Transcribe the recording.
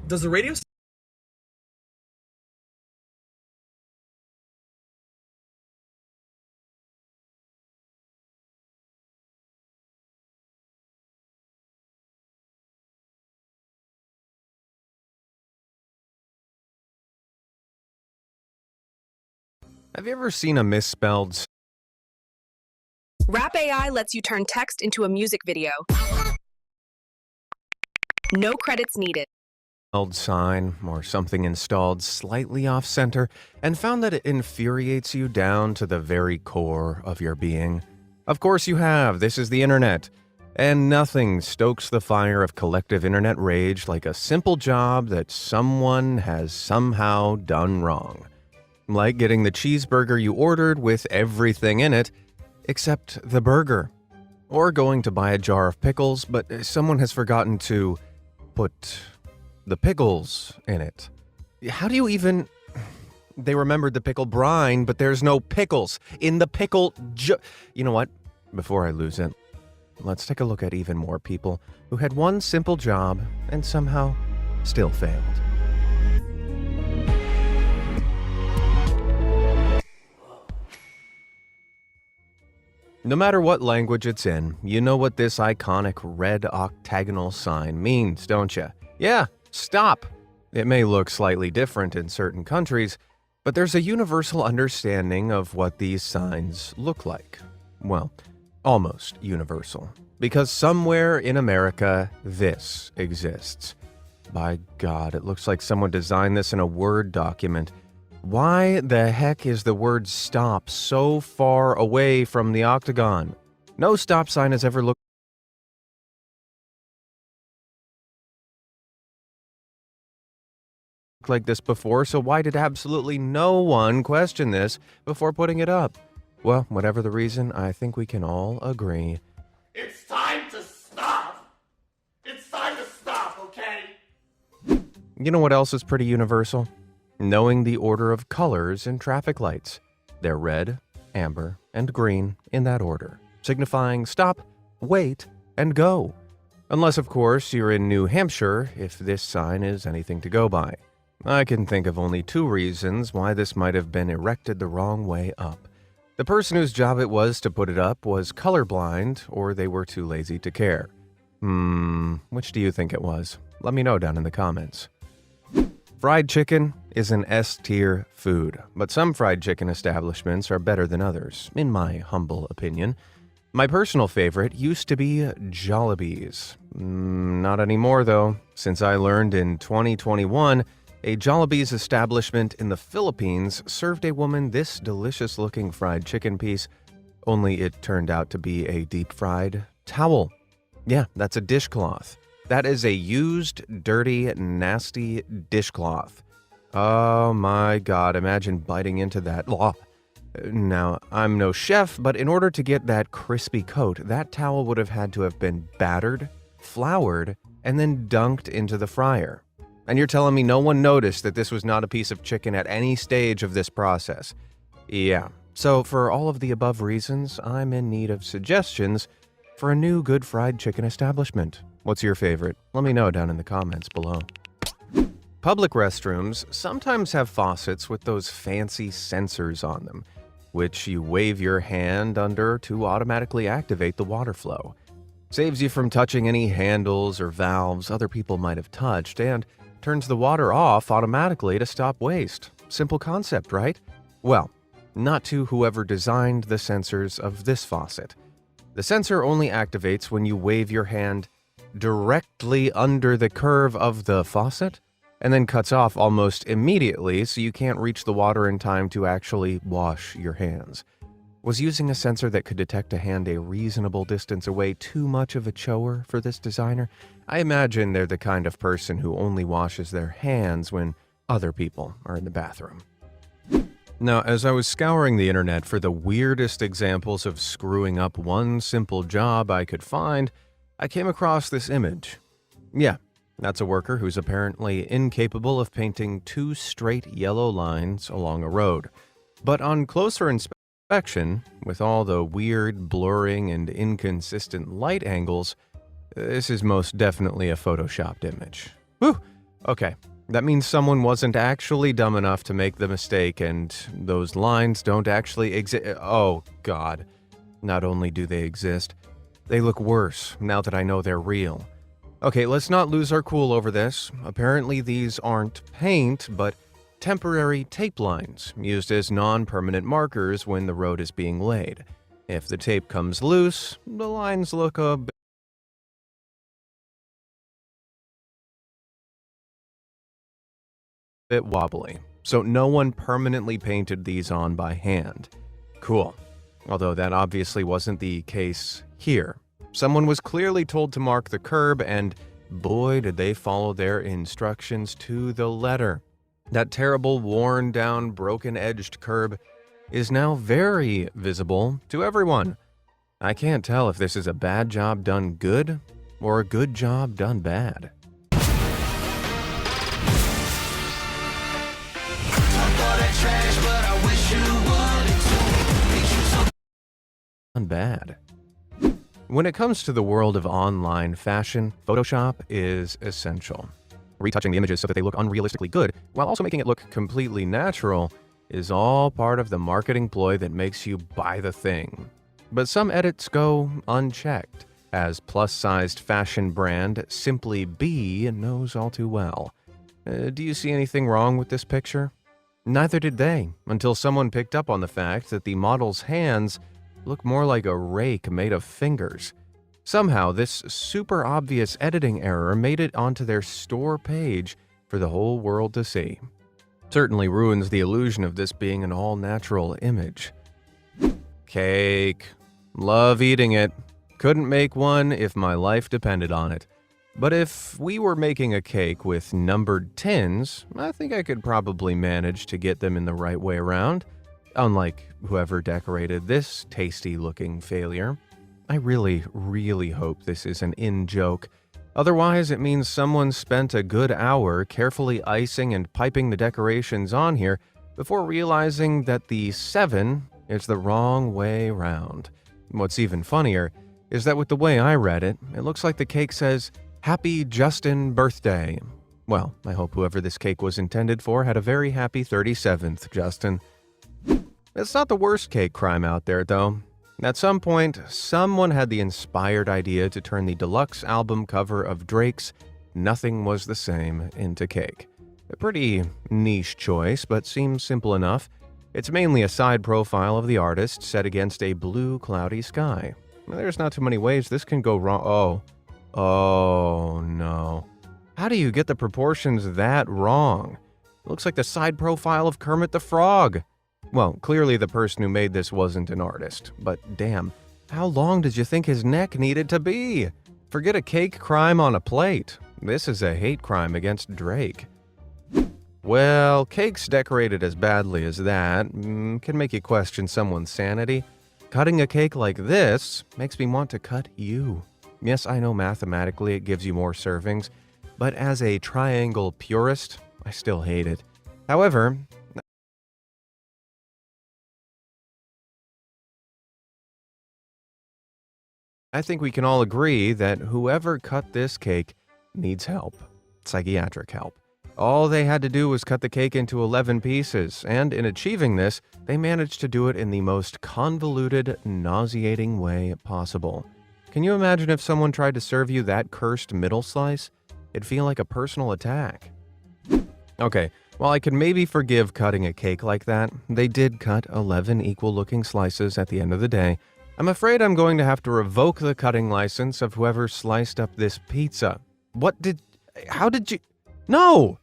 Does the radio? Have you ever seen a misspelled Rap AI lets you turn text into a music video. No credits needed. sign or something installed slightly off center and found that it infuriates you down to the very core of your being? Of course you have. This is the internet. And nothing stokes the fire of collective internet rage like a simple job that someone has somehow done wrong. Like getting the cheeseburger you ordered with everything in it, except the burger. Or going to buy a jar of pickles, but someone has forgotten to put the pickles in it. How do you even... They remembered the pickle brine, but there's no pickles in the pickle You know what? Before I lose it, let's take a look at even more people who had one simple job and somehow still failed. No matter what language it's in, you know what this iconic red octagonal sign means, don't you? Yeah, stop! It may look slightly different in certain countries, but there's a universal understanding of what these signs look like. Well, almost universal. Because somewhere in America, this exists. By God, it looks like someone designed this in a Word document. Why the heck is the word stop so far away from the octagon? No stop sign has ever looked like this before, so why did absolutely no one question this before putting it up? Well, whatever the reason, I think we can all agree. It's time to stop! It's time to stop, okay? You know what else is pretty universal? Knowing the order of colors in traffic lights. They're red, amber, and green in that order, signifying stop, wait, and go. Unless, of course, you're in New Hampshire, if this sign is anything to go by. I can think of only two reasons why this might have been erected the wrong way up. The person whose job it was to put it up was colorblind, or they were too lazy to care. Which do you think it was? Let me know down in the comments. Fried chicken is an S-tier food, but some fried chicken establishments are better than others, in my humble opinion. My personal favorite used to be Jollibee's. Not anymore, though, since I learned in 2021 a Jollibee's establishment in the Philippines served a woman this delicious-looking fried chicken piece, only it turned out to be a deep-fried towel. Yeah, that's a dishcloth. That is a used, dirty, nasty dishcloth. Oh my God, imagine biting into that. Now, I'm no chef, but in order to get that crispy coat, that towel would have had to have been battered, floured, and then dunked into the fryer. And you're telling me no one noticed that this was not a piece of chicken at any stage of this process? Yeah, so for all of the above reasons, I'm in need of suggestions for a new good fried chicken establishment. What's your favorite? Let me know down in the comments below. Public restrooms sometimes have faucets with those fancy sensors on them, which you wave your hand under to automatically activate the water flow. Saves you from touching any handles or valves other people might have touched, and turns the water off automatically to stop waste. Simple concept, right? Well, not to whoever designed the sensors of this faucet. The sensor only activates when you wave your hand directly under the curve of the faucet, and then cuts off almost immediately so you can't reach the water in time to actually wash your hands. Was using a sensor that could detect a hand a reasonable distance away too much of a chore for this designer? I imagine they're the kind of person who only washes their hands when other people are in the bathroom. Now, as I was scouring the internet for the weirdest examples of screwing up one simple job I could find, I came across this image. Yeah, that's a worker who's apparently incapable of painting two straight yellow lines along a road. But on closer inspection, with all the weird blurring and inconsistent light angles, this is most definitely a photoshopped image. Whew! Okay, that means someone wasn't actually dumb enough to make the mistake and those lines don't actually exist. Oh, God. Not only do they exist, they look worse now that I know they're real. Okay, let's not lose our cool over this. Apparently these aren't paint, but temporary tape lines used as non-permanent markers when the road is being laid. If the tape comes loose, the lines look a bit wobbly, so no one permanently painted these on by hand. Cool. Although that obviously wasn't the case here. Someone was clearly told to mark the curb, and boy did they follow their instructions to the letter. That terrible, worn-down, broken-edged curb is now very visible to everyone. I can't tell if this is a bad job done good or a good job done bad. Bad. When it comes to the world of online fashion, Photoshop is essential. Retouching the images so that they look unrealistically good, while also making it look completely natural, is all part of the marketing ploy that makes you buy the thing. But some edits go unchecked, as plus-sized fashion brand Simply Be knows all too well. Do you see anything wrong with this picture? Neither did they, until someone picked up on the fact that the model's hands look more like a rake made of fingers. Somehow, this super obvious editing error made it onto their store page for the whole world to see. Certainly ruins the illusion of this being an all-natural image. Cake. Love eating it. Couldn't make one if my life depended on it. But if we were making a cake with numbered tins, I think I could probably manage to get them in the right way around. Unlike whoever decorated this tasty-looking failure. I really, really hope this is an in-joke. Otherwise, it means someone spent a good hour carefully icing and piping the decorations on here before realizing that the 7 is the wrong way round. What's even funnier is that with the way I read it, it looks like the cake says, "Happy Justin Birthday." Well, I hope whoever this cake was intended for had a very happy 37th, Justin. It's not the worst cake crime out there, though. At some point, someone had the inspired idea to turn the deluxe album cover of Drake's Nothing Was the Same into cake. A pretty niche choice, but seems simple enough. It's mainly a side profile of the artist set against a blue, cloudy sky. There's not too many ways this can go wrong. Oh no. How do you get the proportions that wrong? It looks like the side profile of Kermit the Frog. Well, clearly the person who made this wasn't an artist, but damn, how long did you think his neck needed to be? Forget a cake crime on a plate. This is a hate crime against Drake. Well, cakes decorated as badly as that can make you question someone's sanity. Cutting a cake like this makes me want to cut you. Yes, I know mathematically it gives you more servings, but as a triangle purist, I still hate it. However, I think we can all agree that whoever cut this cake needs help. Psychiatric help. All they had to do was cut the cake into 11 pieces, and in achieving this, they managed to do it in the most convoluted, nauseating way possible. Can you imagine if someone tried to serve you that cursed middle slice? It'd feel like a personal attack. Okay, while I could maybe forgive cutting a cake like that, they did cut 11 equal-looking slices at the end of the day. I'm afraid I'm going to have to revoke the cutting license of whoever sliced up this pizza. How did you... No!